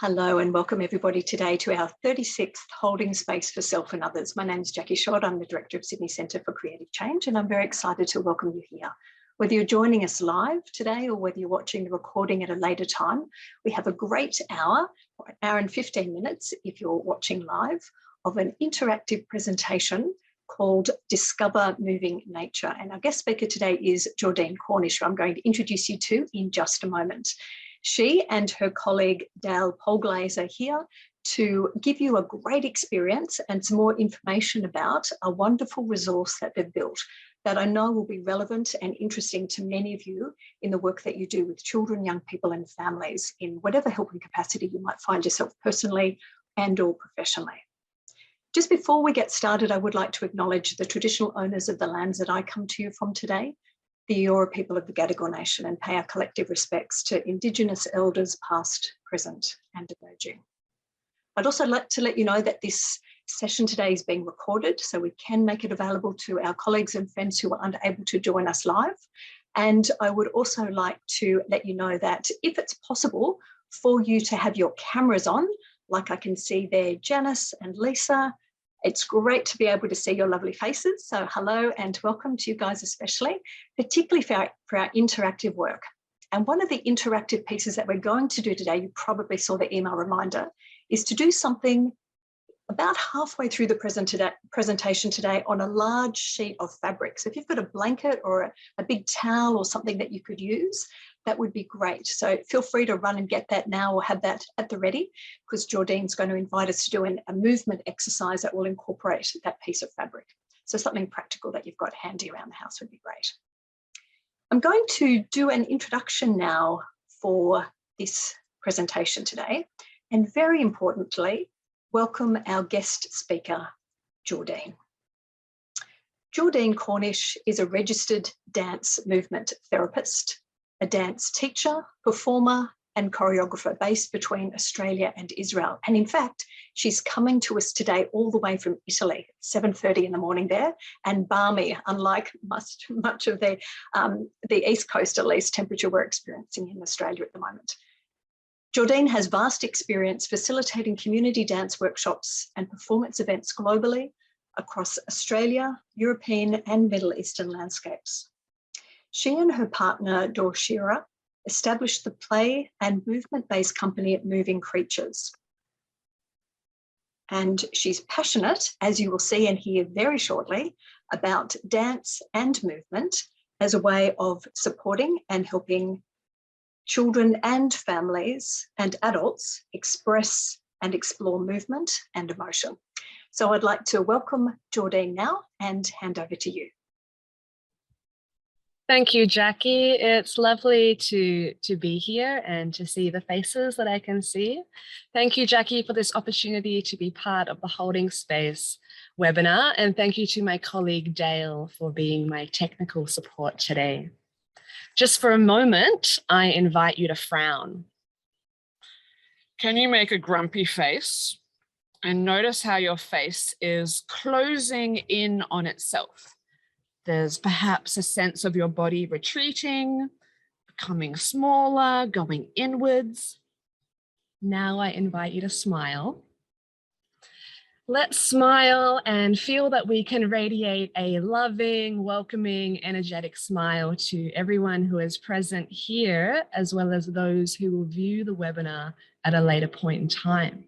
Hello and welcome everybody today to our 36th Holding Space for Self and Others. My name is Jackie Short. I'm the Director of Sydney Centre for Creative Change, and I'm very excited to welcome you here. Whether you're joining us live today or whether you're watching the recording at a later time, we have a great hour, or an hour and 15 minutes if you're watching live, of an interactive presentation called Discover Moving Nature. And our guest speaker today is Jordine Cornish, who I'm going to introduce you to in just a moment. She and her colleague Dale Polglaze are here to give you a great experience and some more information about a wonderful resource that they've built that I know will be relevant and interesting to many of you in the work that you do with children, young people and families in whatever helping capacity you might find yourself personally and or professionally. Just before we get started, I would like to acknowledge the traditional owners of the lands that I come to you from today, the Eora people of the Gadigal Nation, and pay our collective respects to Indigenous elders past, present and emerging. I'd also like to let you know that this session today is being recorded, so we can make it available to our colleagues and friends who are unable to join us live. And I would also like to let you know that if it's possible for you to have your cameras on, like I can see there, Janice and Lisa, it's great to be able to see your lovely faces. So hello and welcome to you guys especially, particularly for our interactive work. And one of the interactive pieces that we're going to do today, you probably saw the email reminder, is to do something about halfway through the presentation today on a large sheet of fabric. So if you've got a blanket or a big towel or something that you could use, that would be great. So feel free to run and get that now or have that at the ready, because Jordine's going to invite us to do a movement exercise that will incorporate that piece of fabric. So something practical that you've got handy around the house would be great. I'm going to do an introduction now for this presentation today. And very importantly, welcome our guest speaker, Jordine. Jordine Cornish is a registered dance movement therapist, a dance teacher, performer and choreographer based between Australia and Israel. And in fact, she's coming to us today all the way from Italy, 7:30 in the morning there, and balmy, unlike much of the East Coast, at least, temperature we're experiencing in Australia at the moment. Jordine has vast experience facilitating community dance workshops and performance events globally across Australia, European and Middle Eastern landscapes. She and her partner, Dorshira, established the play and movement-based company Moving Creatures. And she's passionate, as you will see and hear very shortly, about dance and movement as a way of supporting and helping children and families and adults express and explore movement and emotion. So I'd like to welcome Jordine now and hand over to you. Thank you, Jackie. It's lovely to be here and to see the faces that I can see. Thank you, Jackie, for this opportunity to be part of the Holding Space webinar. And thank you to my colleague, Dale, for being my technical support today. Just for a moment, I invite you to frown. Can you make a grumpy face? And notice how your face is closing in on itself. There's perhaps a sense of your body retreating, becoming smaller, going inwards. Now I invite you to smile. Let's smile and feel that we can radiate a loving, welcoming, energetic smile to everyone who is present here, as well as those who will view the webinar at a later point in time.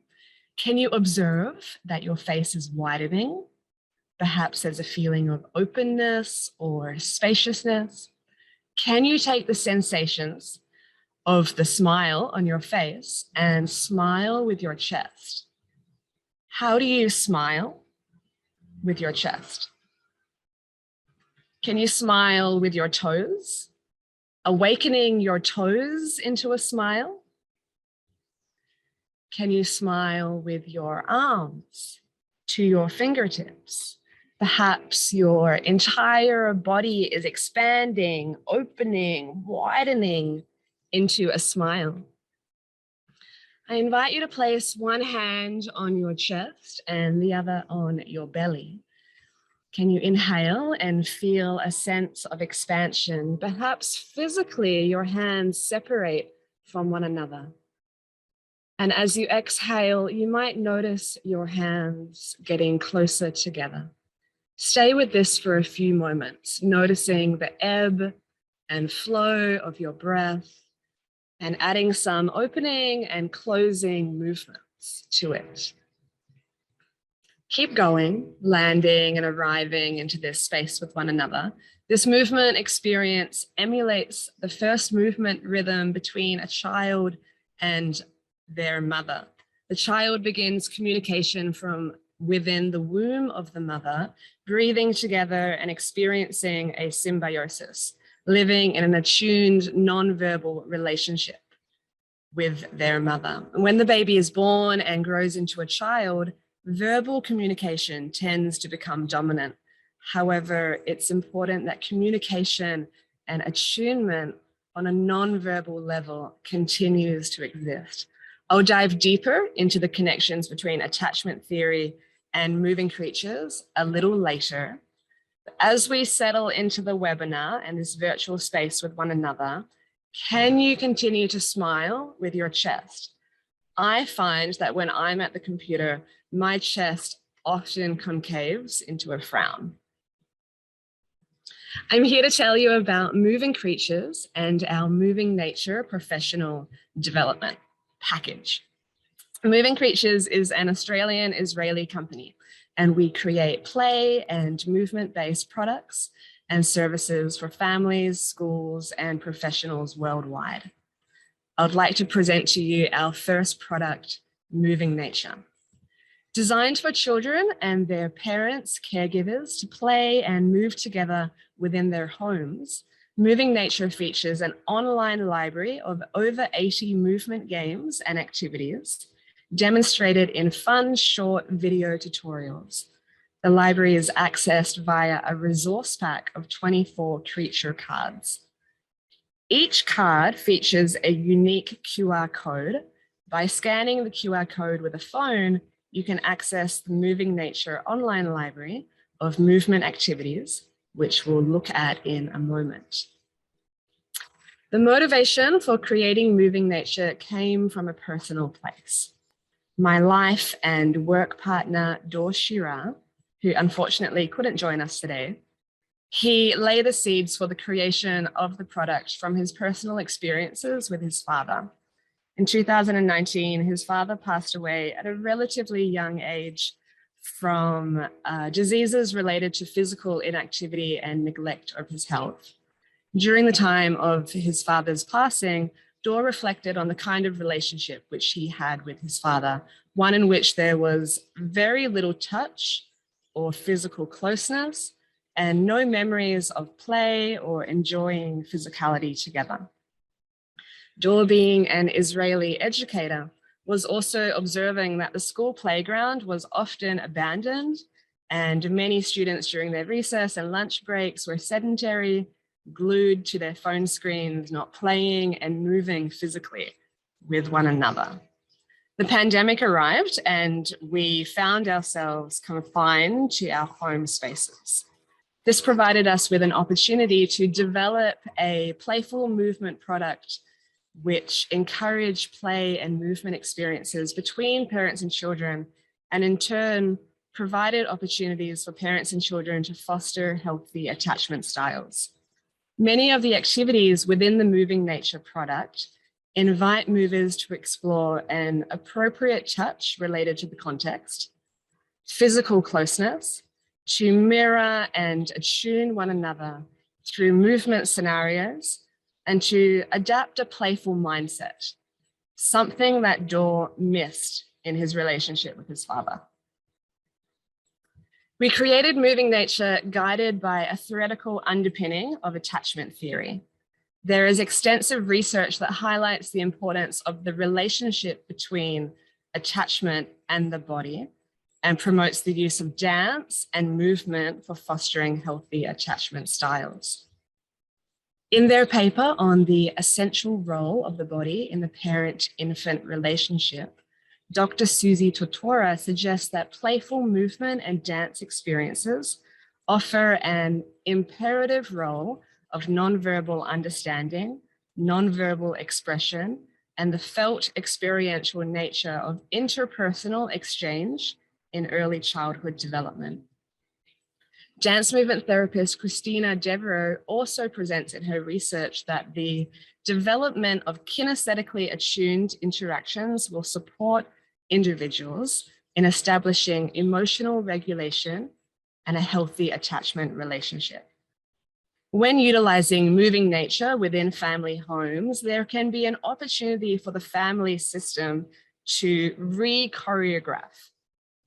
Can you observe that your face is widening? Perhaps there's a feeling of openness or spaciousness. Can you take the sensations of the smile on your face and smile with your chest? How do you smile with your chest? Can you smile with your toes? Awakening your toes into a smile? Can you smile with your arms to your fingertips? Perhaps your entire body is expanding, opening, widening into a smile. I invite you to place one hand on your chest and the other on your belly. Can you inhale and feel a sense of expansion? Perhaps physically your hands separate from one another. And as you exhale, you might notice your hands getting closer together. Stay with this for a few moments, noticing the ebb and flow of your breath and adding some opening and closing movements to it. Keep going, landing and arriving into this space with one another. This movement experience emulates the first movement rhythm between a child and their mother. The child begins communication from within the womb of the mother, breathing together and experiencing a symbiosis, living in an attuned, non-verbal relationship with their mother. When the baby is born and grows into a child, verbal communication tends to become dominant. However, it's important that communication and attunement on a non-verbal level continues to exist. I'll dive deeper into the connections between attachment theory and moving creatures a little later. As we settle into the webinar and this virtual space with one another, can you continue to smile with your chest? I find that when I'm at the computer, my chest often concaves into a frown. I'm here to tell you about Moving Creatures and our Moving Nature professional development package. Moving Creatures is an Australian-Israeli company, and we create play and movement-based products and services for families, schools, and professionals worldwide. I would like to present to you our first product, Moving Nature. Designed for children and their parents, caregivers to play and move together within their homes, Moving Nature features an online library of over 80 movement games and activities demonstrated in fun, short video tutorials. The library is accessed via a resource pack of 24 creature cards. Each card features a unique QR code. By scanning the QR code with a phone, you can access the Moving Nature online library of movement activities, which we'll look at in a moment. The motivation for creating Moving Nature came from a personal place. My life and work partner, Dor Shira, who unfortunately couldn't join us today, he laid the seeds for the creation of the product from his personal experiences with his father. In 2019, his father passed away at a relatively young age from diseases related to physical inactivity and neglect of his health. During the time of his father's passing, Dor reflected on the kind of relationship which he had with his father, one in which there was very little touch or physical closeness and no memories of play or enjoying physicality together. Dor, being an Israeli educator, was also observing that the school playground was often abandoned and many students during their recess and lunch breaks were sedentary, glued to their phone screens, not playing and moving physically with one another. The pandemic arrived and we found ourselves confined to our home spaces. This provided us with an opportunity to develop a playful movement product which encouraged play and movement experiences between parents and children, and in turn provided opportunities for parents and children to foster healthy attachment styles. Many of the activities within the Moving Nature product invite movers to explore an appropriate touch related to the context, physical closeness, to mirror and attune one another through movement scenarios, and to adapt a playful mindset, something that Dor missed in his relationship with his father. We created Moving Nature guided by a theoretical underpinning of attachment theory. There is extensive research that highlights the importance of the relationship between attachment and the body and promotes the use of dance and movement for fostering healthy attachment styles. In their paper on the essential role of the body in the parent-infant relationship, Dr. Susie Tortora suggests that playful movement and dance experiences offer an imperative role of nonverbal understanding, nonverbal expression, and the felt experiential nature of interpersonal exchange in early childhood development. Dance movement therapist Christina Devereaux also presents in her research that the development of kinesthetically attuned interactions will support individuals in establishing emotional regulation and a healthy attachment relationship. When utilizing moving nature within family homes, there can be an opportunity for the family system to re-choreograph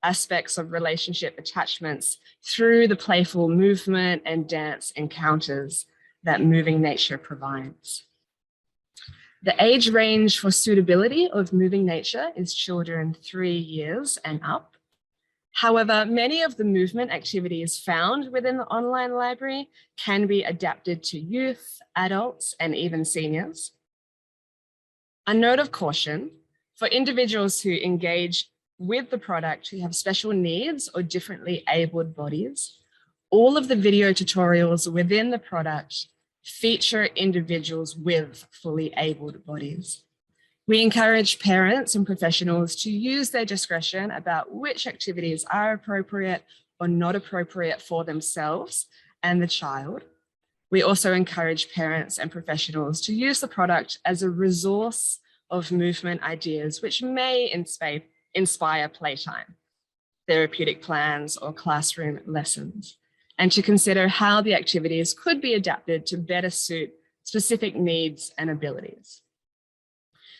aspects of relationship attachments through the playful movement and dance encounters that moving nature provides. The age range for suitability of moving nature is children 3 years and up. However, many of the movement activities found within the online library can be adapted to youth, adults, and even seniors. A note of caution, for individuals who engage with the product who have special needs or differently abled bodies, all of the video tutorials within the product feature individuals with fully abled bodies. We encourage parents and professionals to use their discretion about which activities are appropriate or not appropriate for themselves and the child. We also encourage parents and professionals to use the product as a resource of movement ideas which may inspire playtime, therapeutic plans, or classroom lessons, and to consider how the activities could be adapted to better suit specific needs and abilities.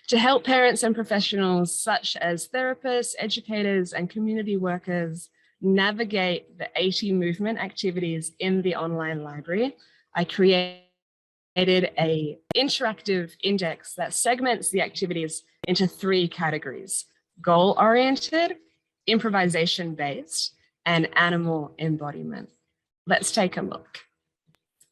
To help parents and professionals such as therapists, educators, and community workers navigate the 80 movement activities in the online library, I created an interactive index that segments the activities into 3 categories: goal-oriented, improvisation-based, and animal embodiment. Let's take a look.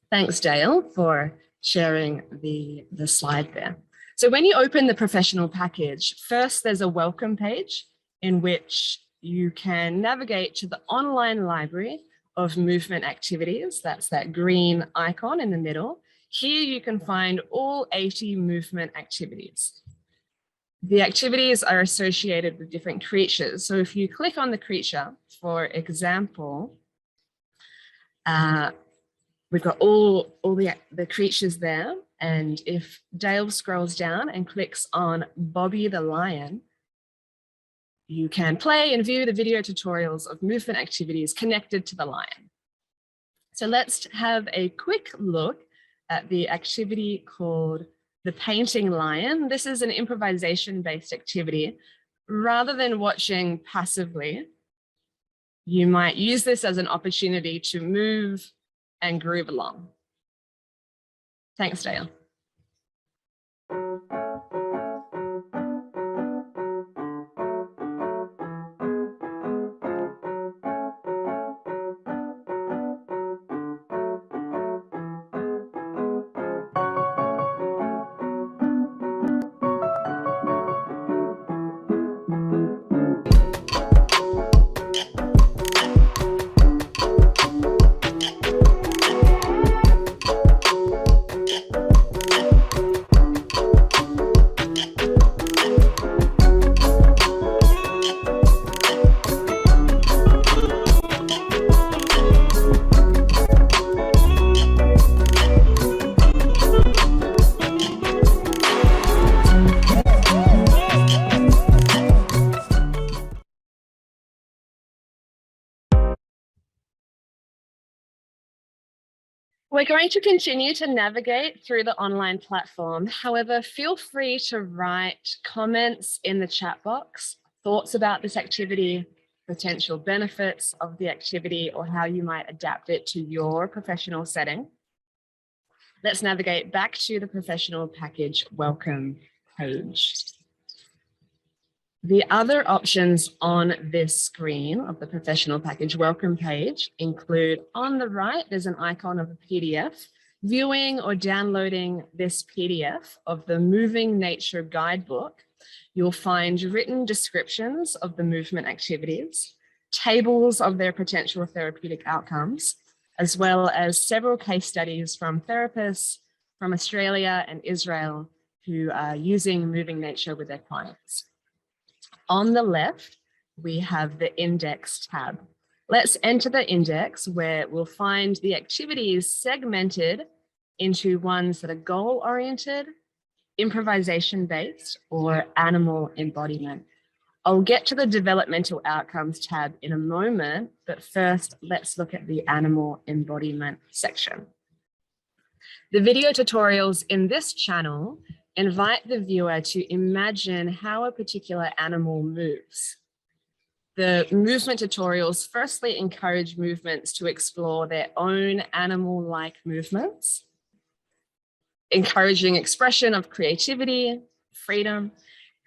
Thanks, Dale, for sharing the slide there. So when you open the professional package, first there's a welcome page in which you can navigate to the online library of movement activities. That's that green icon in the middle. Here you can find all 80 movement activities. The activities are associated with different creatures. So if you click on the creature, for example, we've got all the creatures there. And if Dale scrolls down and clicks on Bobby the Lion, you can play and view the video tutorials of movement activities connected to the lion. So let's have a quick look at the activity called the painting lion. This is an improvisation-based activity. Rather than watching passively, you might use this as an opportunity to move and groove along. Thanks, Dale. We're going to continue to navigate through the online platform. However, feel free to write comments in the chat box, thoughts about this activity, potential benefits of the activity, or how you might adapt it to your professional setting. Let's navigate back to the professional package welcome page. The other options on this screen of the professional package welcome page include, on the right, there's an icon of a PDF. Viewing or downloading this PDF of the Moving Nature Guidebook, you'll find written descriptions of the movement activities, tables of their potential therapeutic outcomes, as well as several case studies from therapists from Australia and Israel who are using moving nature with their clients. On the left, we have the index tab. Let's enter the index where we'll find the activities segmented into ones that are goal-oriented, improvisation-based, or animal embodiment. I'll get to the developmental outcomes tab in a moment, but first let's look at the animal embodiment section. The video tutorials in this channel invite the viewer to imagine how a particular animal moves. The movement tutorials firstly encourage movements to explore their own animal-like movements, encouraging expression of creativity, freedom,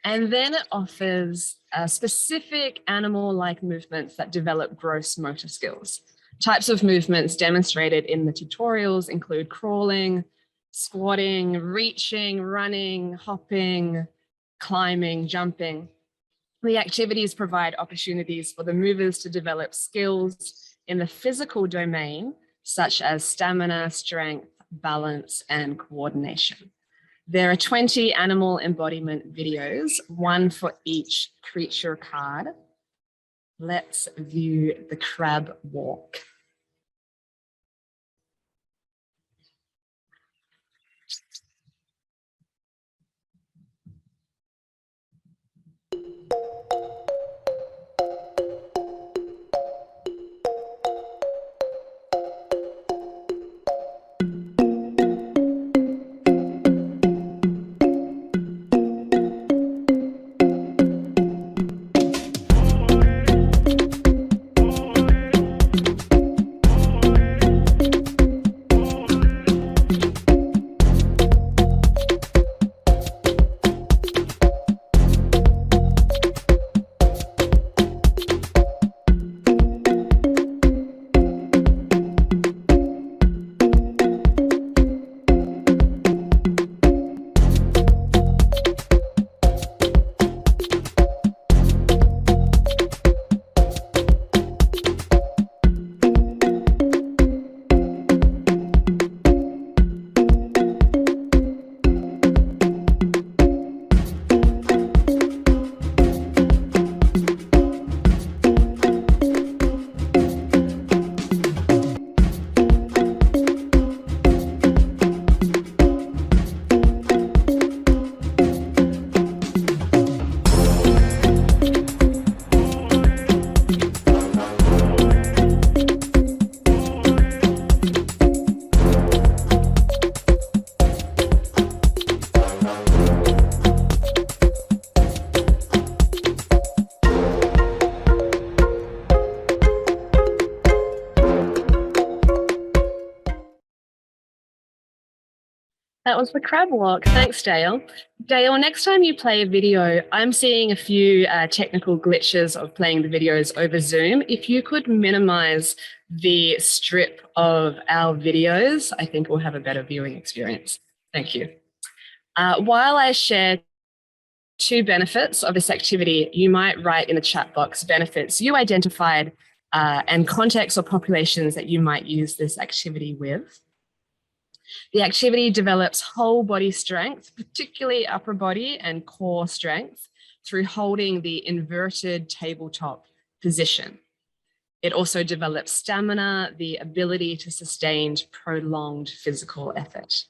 and then it offers specific animal-like movements that develop gross motor skills. Types of movements demonstrated in the tutorials include crawling, squatting, reaching, running, hopping, climbing, jumping. The activities provide opportunities for the movers to develop skills in the physical domain, such as stamina, strength, balance, and coordination. There are 20 animal embodiment videos, one for each creature card. Let's view the crab walk. That was the crab walk. Thanks, Dale. Dale, next time you play a video, I'm seeing a few technical glitches of playing the videos over Zoom. If you could minimize the strip of our videos, I think we'll have a better viewing experience. Thank you. While I share 2 benefits of this activity, you might write in the chat box benefits you identified and contexts or populations that you might use this activity with. The activity develops whole body strength, particularly upper body and core strength, through holding the inverted tabletop position. It also develops stamina, the ability to sustain prolonged physical effort.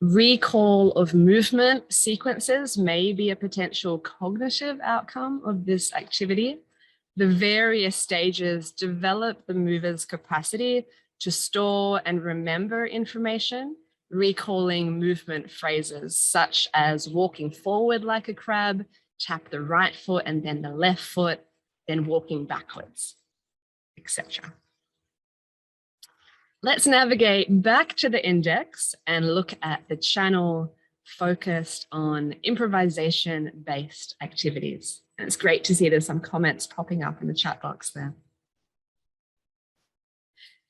Recall of movement sequences may be a potential cognitive outcome of this activity. The various stages develop the mover's capacity to store and remember information, recalling movement phrases such as walking forward like a crab, tap the right foot and then the left foot, then walking backwards, etc. Let's navigate back to the index and look at the channel focused on improvisation-based activities. And it's great to see there's some comments popping up in the chat box there.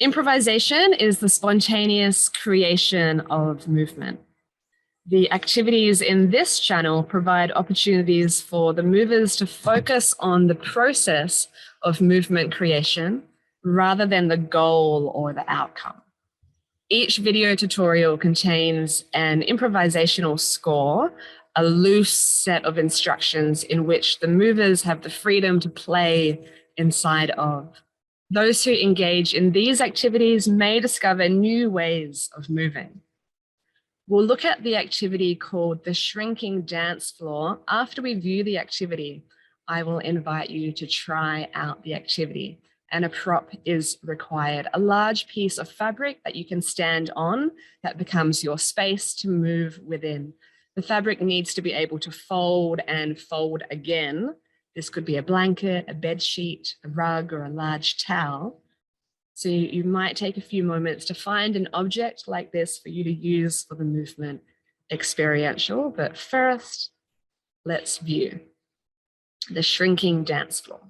Improvisation is the spontaneous creation of movement. The activities in this channel provide opportunities for the movers to focus on the process of movement creation rather than the goal or the outcome. Each video tutorial contains an improvisational score, a loose set of instructions in which the movers have the freedom to play inside of. Those who engage in these activities may discover new ways of moving. We'll look at the activity called the shrinking dance floor. After we view the activity, I will invite you to try out the activity, and a prop is required, a large piece of fabric that you can stand on that becomes your space to move within. The fabric needs to be able to fold and fold again. This could be a blanket, a bed sheet, a rug, or a large towel. So you might take a few moments to find an object like this for you to use for the movement experiential. But first, let's view the shrinking dance floor.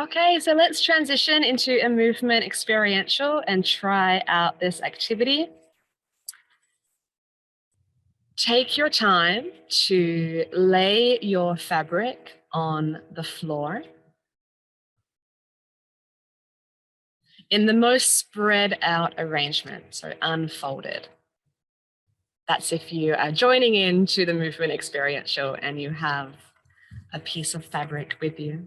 Okay, so let's transition into a movement experiential and try out this activity. Take your time to lay your fabric on the floor in the most spread out arrangement, so unfolded. That's if you are joining in to the movement experiential and you have a piece of fabric with you.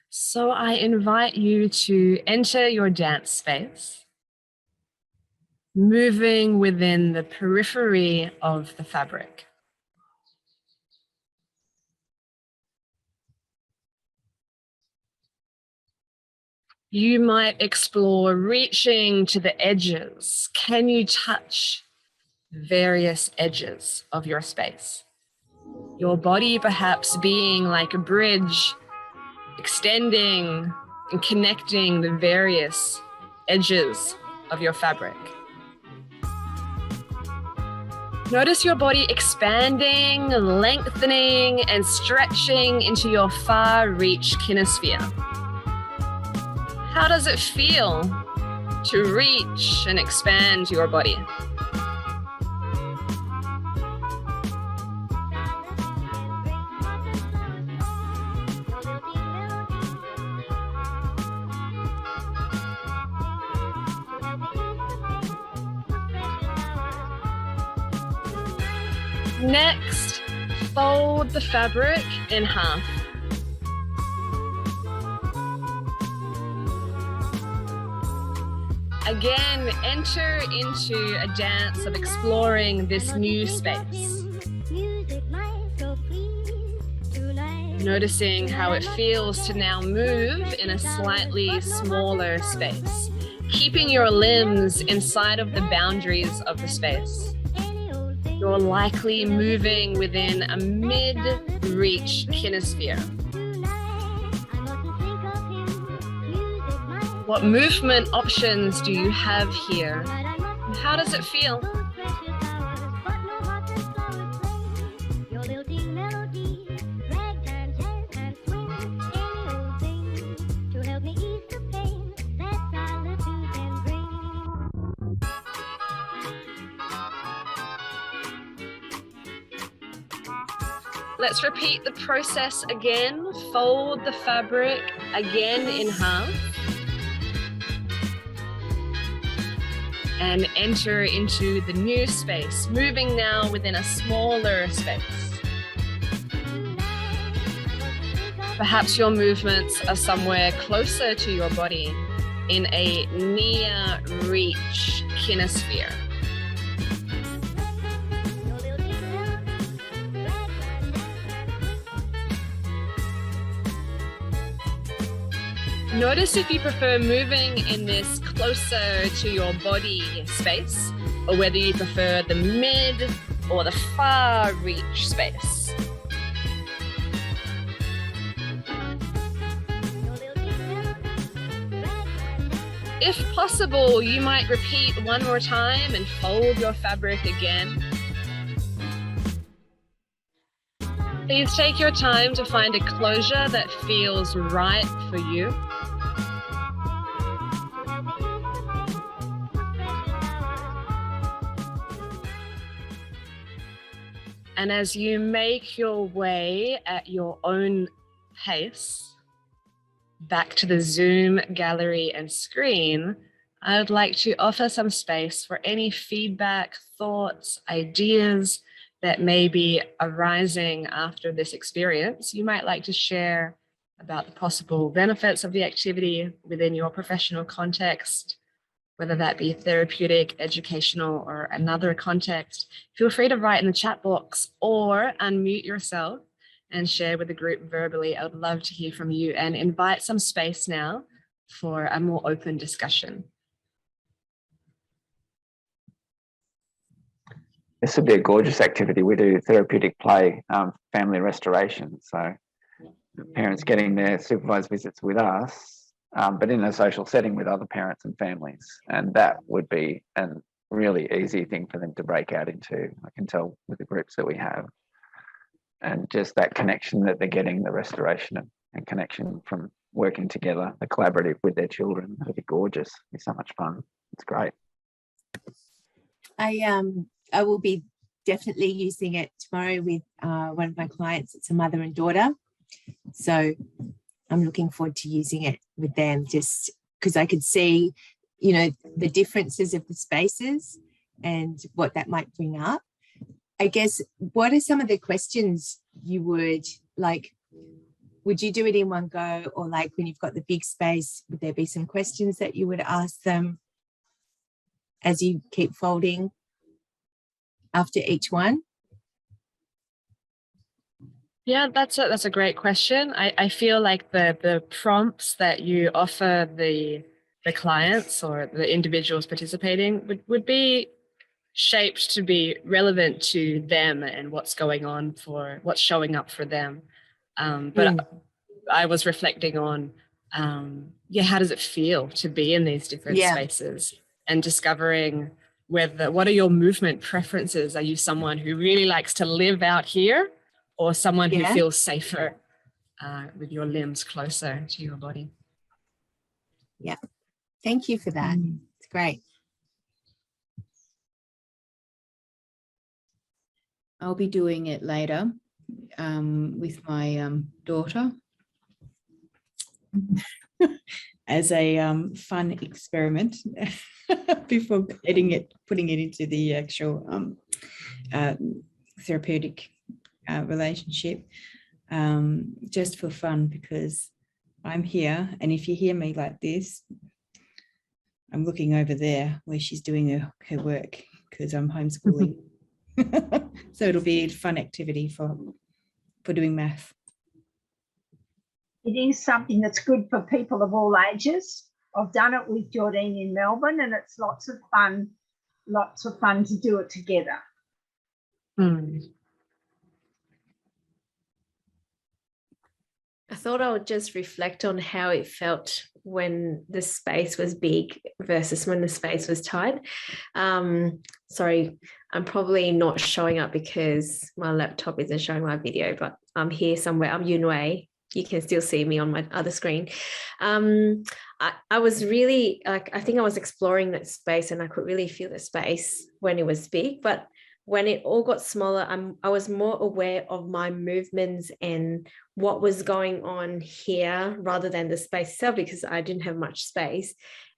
So I invite you to enter your dance space, moving within the periphery of the fabric. You might explore reaching to the edges. Can you touch various edges of your space? Your body perhaps being like a bridge, extending and connecting the various edges of your fabric. Notice your body expanding, lengthening, and stretching into your far-reach kinesphere. How does it feel to reach and expand your body? Next, fold the fabric in half. Again, enter into a dance of exploring this new space. Noticing how it feels to now move in a slightly smaller space, keeping your limbs inside of the boundaries of the space. You're likely moving within a mid-reach kinesphere. What movement options do you have here? And how does it feel? Let's repeat the process again. Fold the fabric again in half. And enter into the new space, moving now within a smaller space. Perhaps your movements are somewhere closer to your body in a near reach kinesphere. Notice if you prefer moving in this closer to your body space, or whether you prefer the mid or the far reach space. If possible, you might repeat one more time and fold your fabric again. Please take your time to find a closure that feels right for you. And as you make your way at your own pace back to the Zoom gallery and screen, I would like to offer some space for any feedback, thoughts, ideas that may be arising after this experience. You might like to share about the possible benefits of the activity within your professional context, whether that be therapeutic, educational, or another context. Feel free to write in the chat box or unmute yourself and share with the group verbally. I would love to hear from you and invite some space now for a more open discussion. This would be a gorgeous activity. We do therapeutic play, family restoration. So parents getting their supervised visits with us, but in a social setting with other parents and families. And that would be a really easy thing for them to break out into. I can tell with the groups that we have. And just that connection that they're getting, the restoration and connection from working together, the collaborative with their children. It'd be gorgeous. It'd be so much fun. It's great. I will be definitely using it tomorrow with one of my clients. It's a mother and daughter. So I'm looking forward to using it with them, just because I could see, you know, the differences of the spaces and what that might bring up. I guess, what are some of the questions you would like? Would you do it in one go, or like when you've got the big space, would there be some questions that you would ask them as you keep folding after each one? Yeah, that's a great question. I feel like the prompts that you offer the clients or the individuals participating would be shaped to be relevant to them and what's going on, for what's showing up for them. But I was reflecting on, how does it feel to be in these different spaces, and discovering what are your movement preferences? Are you someone who really likes to live out here, or someone who feels safer with your limbs closer to your body? Yeah, thank you for that. It's great. I'll be doing it later with my daughter as a fun experiment before putting it into the actual therapeutic relationship, just for fun, because I'm here, and if you hear me like this, I'm looking over there where she's doing her work, because I'm homeschooling. So it'll be a fun activity for doing math. It is something that's good for people of all ages. I've done it with Jordine in Melbourne, and it's lots of fun to do it together. I thought I would just reflect on how it felt when the space was big versus when the space was tight. Sorry, I'm probably not showing up because my laptop isn't showing my video, but I'm here somewhere. I'm Yunwei. You can still see me on my other screen. I was really, like, I think I was exploring that space and I could really feel the space when it was big, but when it all got smaller, I was more aware of my movements and what was going on here rather than the space itself, because I didn't have much space.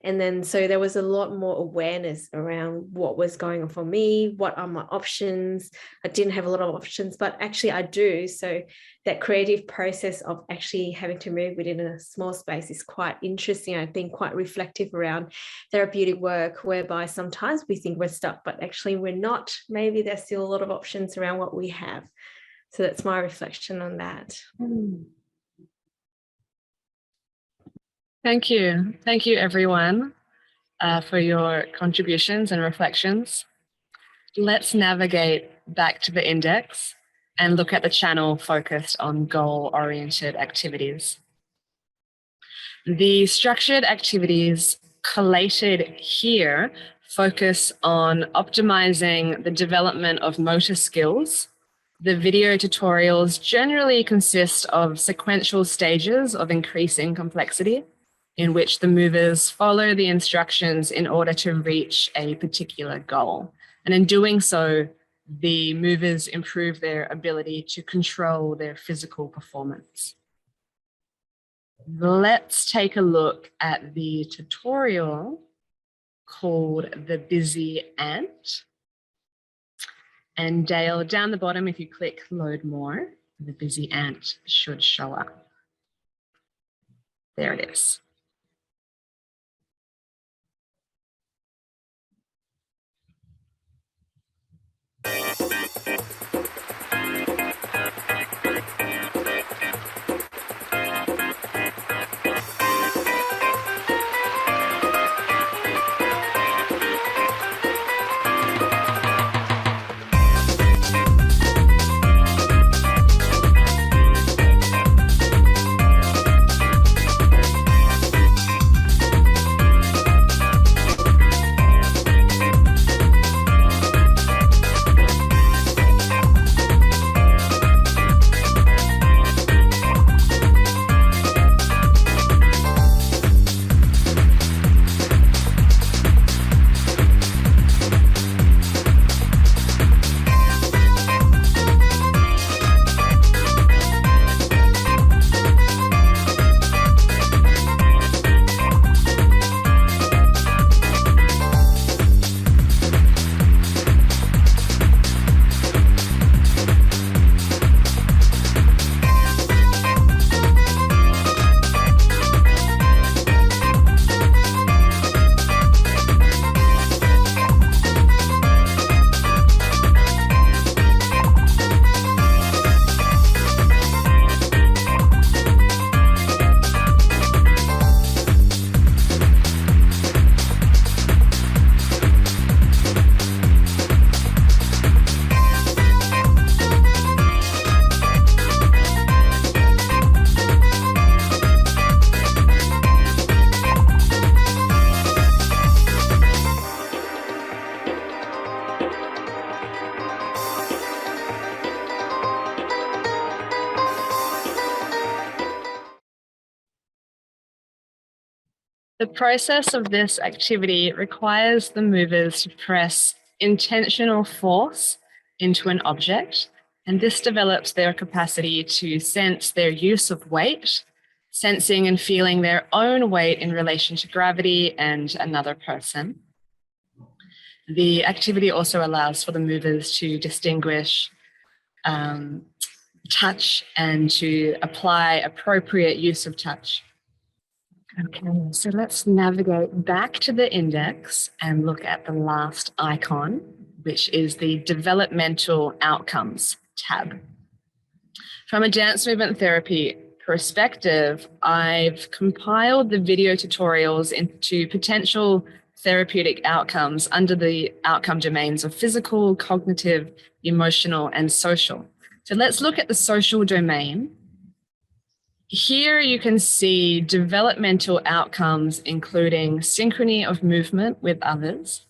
And then, so there was a lot more awareness around what was going on for me, what are my options. I didn't have a lot of options, but actually I do. So that creative process of actually having to move within a small space is quite interesting. I think quite reflective around therapeutic work, whereby sometimes we think we're stuck, but actually we're not. Maybe there's still a lot of options around what we have. So that's my reflection on that. Thank you. Thank you, everyone, for your contributions and reflections. Let's navigate back to the index and look at the channel focused on goal-oriented activities. The structured activities collated here focus on optimizing the development of motor skills. The video tutorials generally consist of sequential stages of increasing complexity, in which the movers follow the instructions in order to reach a particular goal. And in doing so, the movers improve their ability to control their physical performance. Let's take a look at the tutorial called The Busy Ant. And Dale, down the bottom, if you click Load More, The Busy Ant should show up. There it is. The process of this activity requires the movers to press intentional force into an object, and this develops their capacity to sense their use of weight, sensing and feeling their own weight in relation to gravity and another person. The activity also allows for the movers to distinguish touch and to apply appropriate use of touch. Okay, so let's navigate back to the index and look at the last icon, which is the developmental outcomes tab. From a dance movement therapy perspective, I've compiled the video tutorials into potential therapeutic outcomes under the outcome domains of physical, cognitive, emotional, and social. So let's look at the social domain. Here you can see developmental outcomes, including synchrony of movement with others,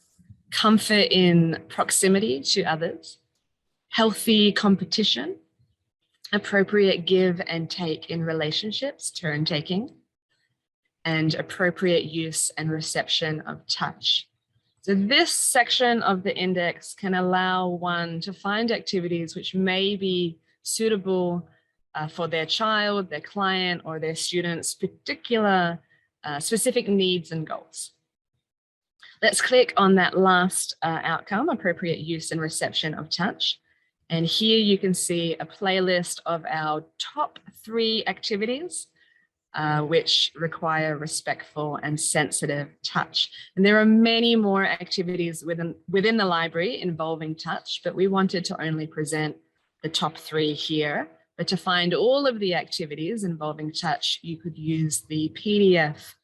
comfort in proximity to others, healthy competition, appropriate give and take in relationships, turn taking, and appropriate use and reception of touch. So this section of the index can allow one to find activities which may be suitable for their child, their client, or their students' particular specific needs and goals. Let's click on that last outcome, appropriate use and reception of touch. And here you can see a playlist of our top 3 activities which require respectful and sensitive touch. And there are many more activities within the library involving touch, but we wanted to only present the top 3 here. But to find all of the activities involving touch, you could use the PDF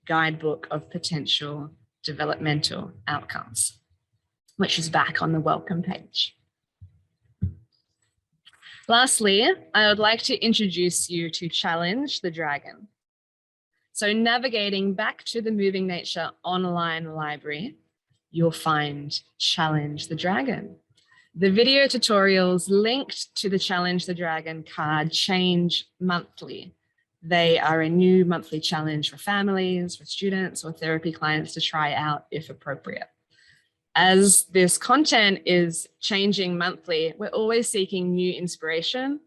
guidebook of potential developmental outcomes, which is back on the welcome page. Lastly, I would like to introduce you to Challenge the Dragon. So navigating back to the Moving Nature online library, you'll find Challenge the Dragon. The video tutorials linked to the Challenge the Dragon card change monthly. They are a new monthly challenge for families, for students, or therapy clients to try out if appropriate. As this content is changing monthly, we're always seeking new inspiration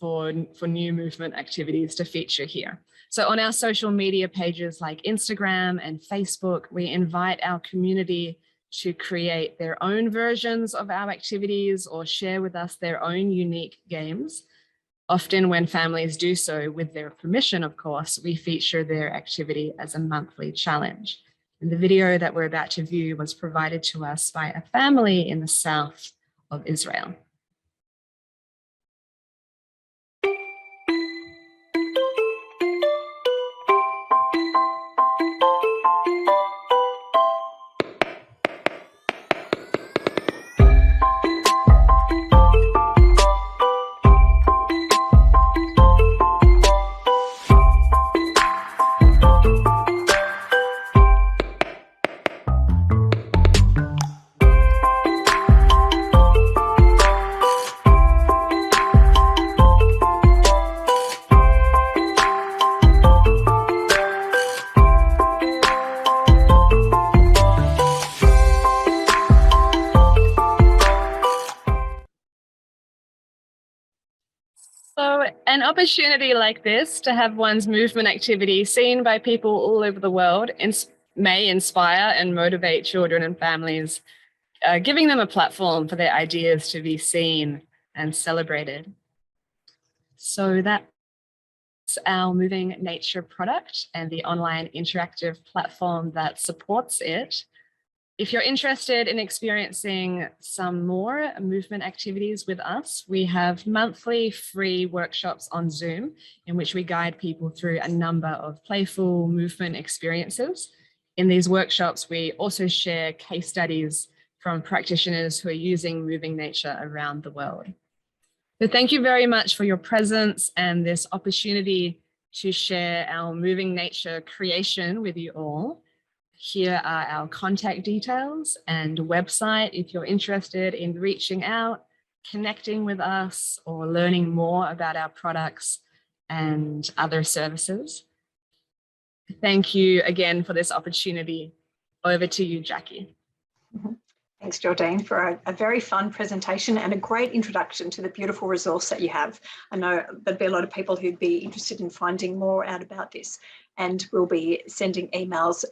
for new movement activities to feature here. So on our social media pages like Instagram and Facebook, we invite our community to create their own versions of our activities or share with us their own unique games. Often when families do so with their permission, of course, we feature their activity as a monthly challenge. And the video that we're about to view was provided to us by a family in the south of Israel. So an opportunity like this to have one's movement activity seen by people all over the world may inspire and motivate children and families, giving them a platform for their ideas to be seen and celebrated. So that's our Moving Nature product and the online interactive platform that supports it. If you're interested in experiencing some more movement activities with us, we have monthly free workshops on Zoom in which we guide people through a number of playful movement experiences. In these workshops, we also share case studies from practitioners who are using Moving Nature around the world. So thank you very much for your presence and this opportunity to share our Moving Nature creation with you all. Here are our contact details and website if you're interested in reaching out, connecting with us, or learning more about our products and other services. Thank you again for this opportunity. Over to you, Jackie. Thanks, Jordine, for a very fun presentation and a great introduction to the beautiful resource that you have. I know there'd be a lot of people who'd be interested in finding more out about this, and we'll be sending emails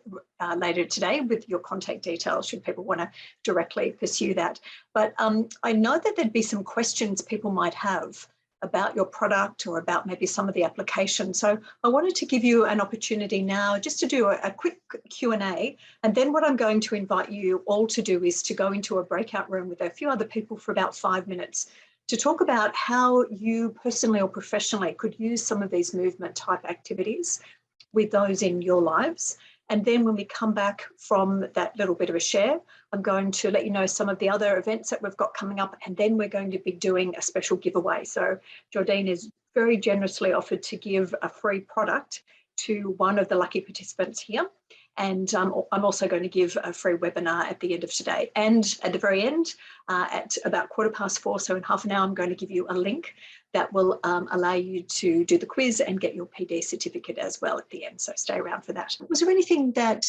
later today with your contact details should people want to directly pursue that. But I know that there'd be some questions people might have about your product or about maybe some of the application. So I wanted to give you an opportunity now just to do a quick Q&A. And then what I'm going to invite you all to do is to go into a breakout room with a few other people for about 5 minutes to talk about how you personally or professionally could use some of these movement type activities with those in your lives. And then when we come back from that little bit of a share, I'm going to let you know some of the other events that we've got coming up, and then we're going to be doing a special giveaway. So Jordine is very generously offered to give a free product to one of the lucky participants here. And I'm also going to give a free webinar at the end of today. And at the very end, at about 4:15, so in half an hour, I'm going to give you a link that will allow you to do the quiz and get your PD certificate as well at the end. So stay around for that. Was there anything that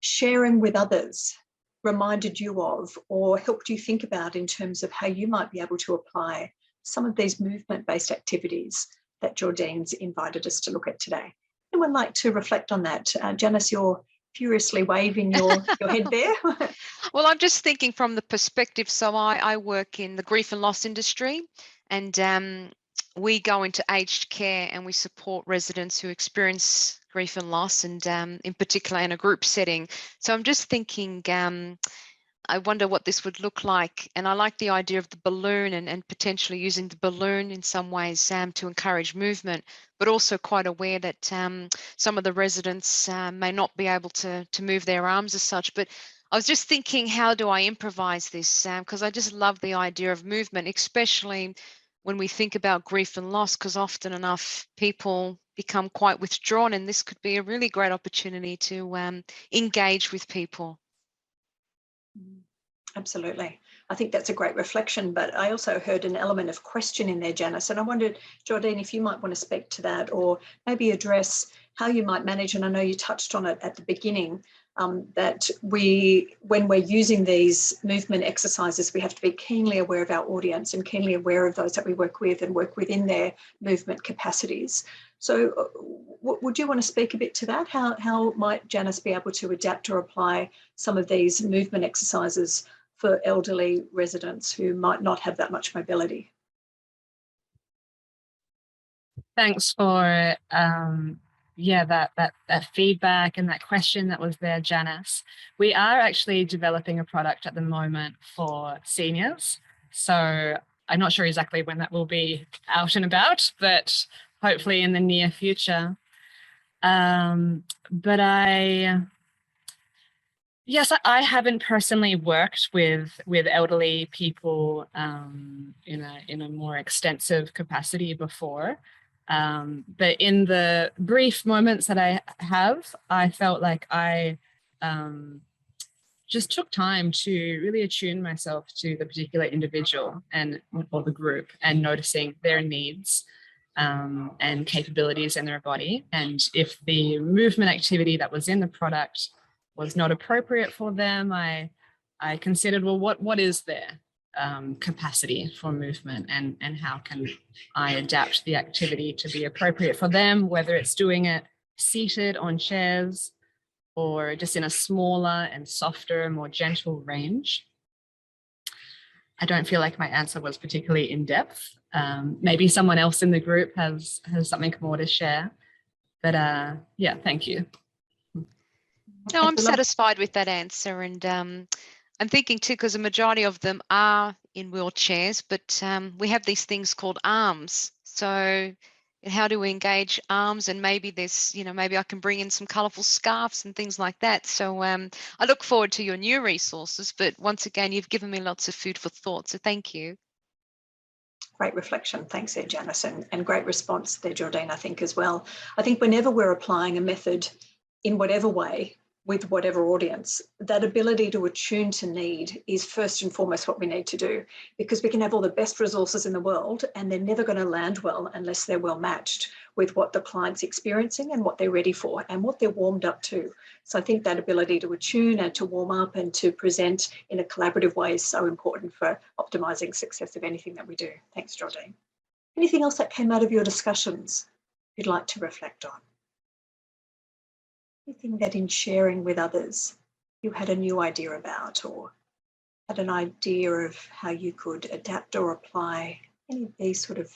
sharing with others reminded you of or helped you think about in terms of how you might be able to apply some of these movement-based activities that Jordine's invited us to look at today? Anyone like to reflect on that? Janice, you're furiously waving your head there. Well, I'm just thinking from the perspective. So I work in the grief and loss industry, and we go into aged care and we support residents who experience grief and loss, and in particular in a group setting. So I'm just thinking, I wonder what this would look like. And I like the idea of the balloon and potentially using the balloon in some ways to encourage movement, but also quite aware that some of the residents may not be able to move their arms as such. But I was just thinking, how do I improvise this? Because I just love the idea of movement, especially when we think about grief and loss, because often enough people become quite withdrawn, and this could be a really great opportunity to engage with people. Absolutely. I think that's a great reflection, but I also heard an element of question in there, Janice, and I wondered, Jordine, if you might want to speak to that or maybe address how you might manage, and I know you touched on it at the beginning, that when we're using these movement exercises, we have to be keenly aware of our audience and keenly aware of those that we work with and work within their movement capacities. So would you want to speak a bit to that? How might Janice be able to adapt or apply some of these movement exercises for elderly residents who might not have that much mobility? Thanks for that feedback and that question that was there, Janice. We are actually developing a product at the moment for seniors. So I'm not sure exactly when that will be out and about, but hopefully in the near future. But I haven't personally worked with elderly people in a more extensive capacity before. But in the brief moments that I have, I felt like I just took time to really attune myself to the particular individual or the group and noticing their needs and capabilities in their body. And if the movement activity that was in the product was not appropriate for them, I considered, well, what is their capacity for movement, and how can I adapt the activity to be appropriate for them, whether it's doing it seated on chairs or just in a smaller and softer, more gentle range. I don't feel like my answer was particularly in depth. Maybe someone else in the group has something more to share, but yeah, thank you. No, I'm satisfied with that answer, and I'm thinking too, because a majority of them are in wheelchairs, but we have these things called arms. So how do we engage arms? And maybe there's, maybe I can bring in some colourful scarves and things like that. So I look forward to your new resources, but once again, you've given me lots of food for thought. So thank you. Great reflection. Thanks there, Janice, and great response there, Jordine, I think as well. I think whenever we're applying a method in whatever way, with whatever audience, that ability to attune to need is first and foremost what we need to do, because we can have all the best resources in the world and they're never going to land well unless they're well matched with what the client's experiencing and what they're ready for and what they're warmed up to. So I think that ability to attune and to warm up and to present in a collaborative way is so important for optimising success of anything that we do. Thanks, Jordine. Anything else that came out of your discussions you'd like to reflect on? Anything that in sharing with others you had a new idea about, or had an idea of how you could adapt or apply any of these sort of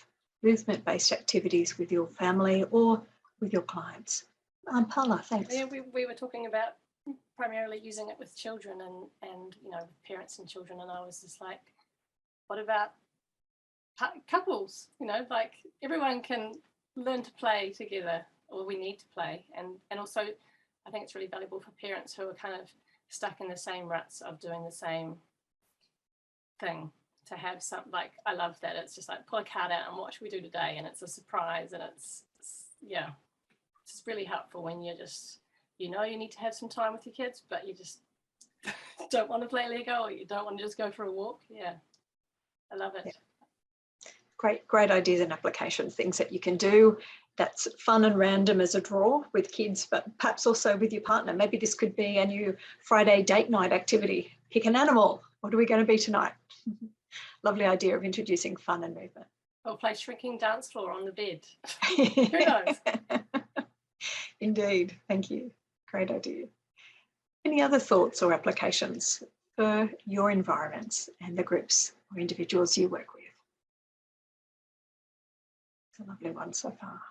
movement-based activities with your family or with your clients? Paula, thanks. Yeah, we were talking about primarily using it with children and parents and children, and I was just like, what about couples? Like everyone can learn to play together, or we need to play, and also I think it's really valuable for parents who are kind of stuck in the same ruts of doing the same thing. to have some, like, I love that. It's just like, pull a card out and what should we do today? And it's a surprise, and it's yeah, it's really helpful when you're just, you know, you need to have some time with your kids, but you just don't want to play Lego, or you don't want to just go for a walk. Yeah, I love it. Yeah. Great ideas and applications, things that you can do that's fun and random as a draw with kids, but perhaps also with your partner. Maybe this could be a new Friday date night activity. Pick an animal. What are we going to be tonight? Lovely idea of introducing fun and movement. Or play shrinking dance floor on the bed. Who knows? Indeed. Thank you. Great idea. Any other thoughts or applications for your environments and the groups or individuals you work with? It's a lovely one so far.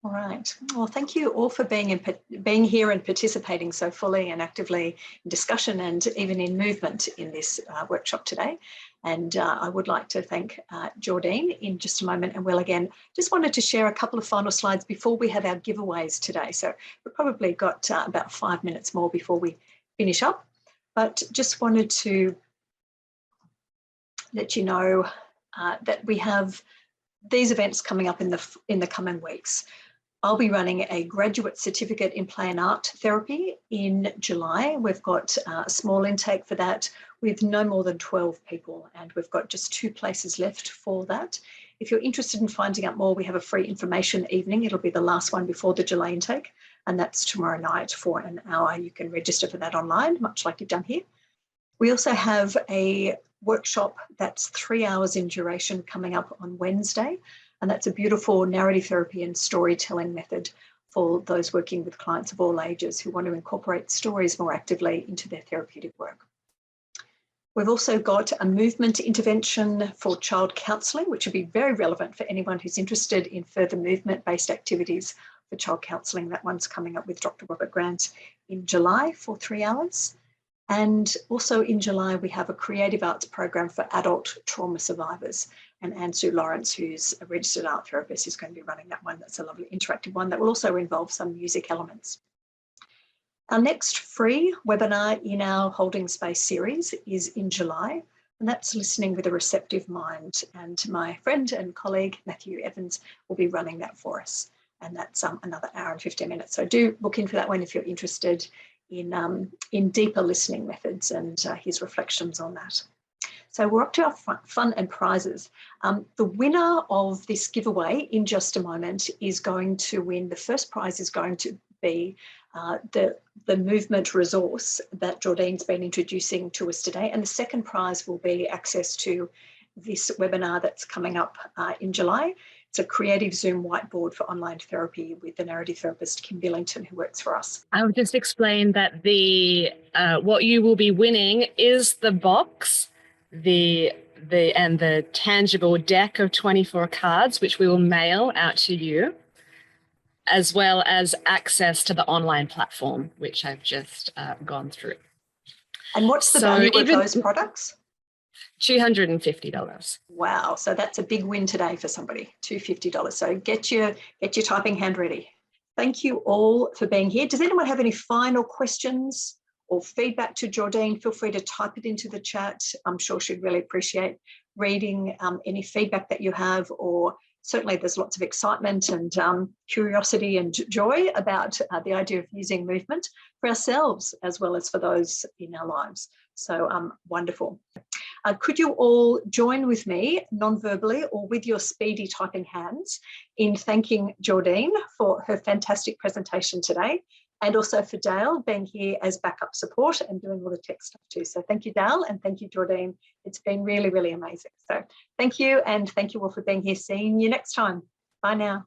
All right. Well, thank you all for being here and participating so fully and actively in discussion and even in movement in this workshop today. And I would like to thank Jordine in just a moment. And Will, again, just wanted to share a couple of final slides before we have our giveaways today. So we've probably got about 5 minutes more before we finish up, but just wanted to let you know that we have these events coming up in the coming weeks. I'll be running a graduate certificate in play and art therapy in July. We've got a small intake for that with no more than 12 people, and we've got just 2 places left for that. If you're interested in finding out more, we have a free information evening. It'll be the last one before the July intake, and that's tomorrow night for an hour. You can register for that online, much like you've done here. We also have a workshop that's 3 hours in duration coming up on Wednesday. And that's a beautiful narrative therapy and storytelling method for those working with clients of all ages who want to incorporate stories more actively into their therapeutic work. We've also got a movement intervention for child counselling, which would be very relevant for anyone who's interested in further movement-based activities for child counselling. That one's coming up with Dr. Robert Grant in July for 3 hours. And also in July, we have a creative arts program for adult trauma survivors. And Anne-Sue Lawrence, who's a registered art therapist, is going to be running that one. That's a lovely interactive one that will also involve some music elements. Our next free webinar in our Holding Space series is in July, and that's Listening with a Receptive Mind. And my friend and colleague, Matthew Evans, will be running that for us. And that's another hour and 15 minutes. So do look in for that one if you're interested in deeper listening methods and his reflections on that. So we're up to our fun and prizes. The winner of this giveaway in just a moment is going to win. The first prize is going to be the movement resource that Jordine's been introducing to us today. And the second prize will be access to this webinar that's coming up in July. It's a creative Zoom whiteboard for online therapy with the narrative therapist, Kim Billington, who works for us. I'll just explain that the what you will be winning is the box, the tangible deck of 24 cards, which we will mail out to you, as well as access to the online platform, which I've just gone through. And what's the value of those products? $250. Wow, so that's a big win today for somebody, $250. So get your typing hand ready. Thank you all for being here. Does anyone have any final questions or feedback to Jordine? Feel free to type it into the chat. I'm sure she'd really appreciate reading any feedback that you have, or certainly there's lots of excitement and curiosity and joy about the idea of using movement for ourselves as well as for those in our lives. So wonderful. Could you all join with me non-verbally or with your speedy typing hands in thanking Jordine for her fantastic presentation today, and also for Dale being here as backup support and doing all the tech stuff too. So thank you, Dale, and thank you, Jordine. It's been really, really amazing. So thank you, and thank you all for being here. Seeing you next time. Bye now.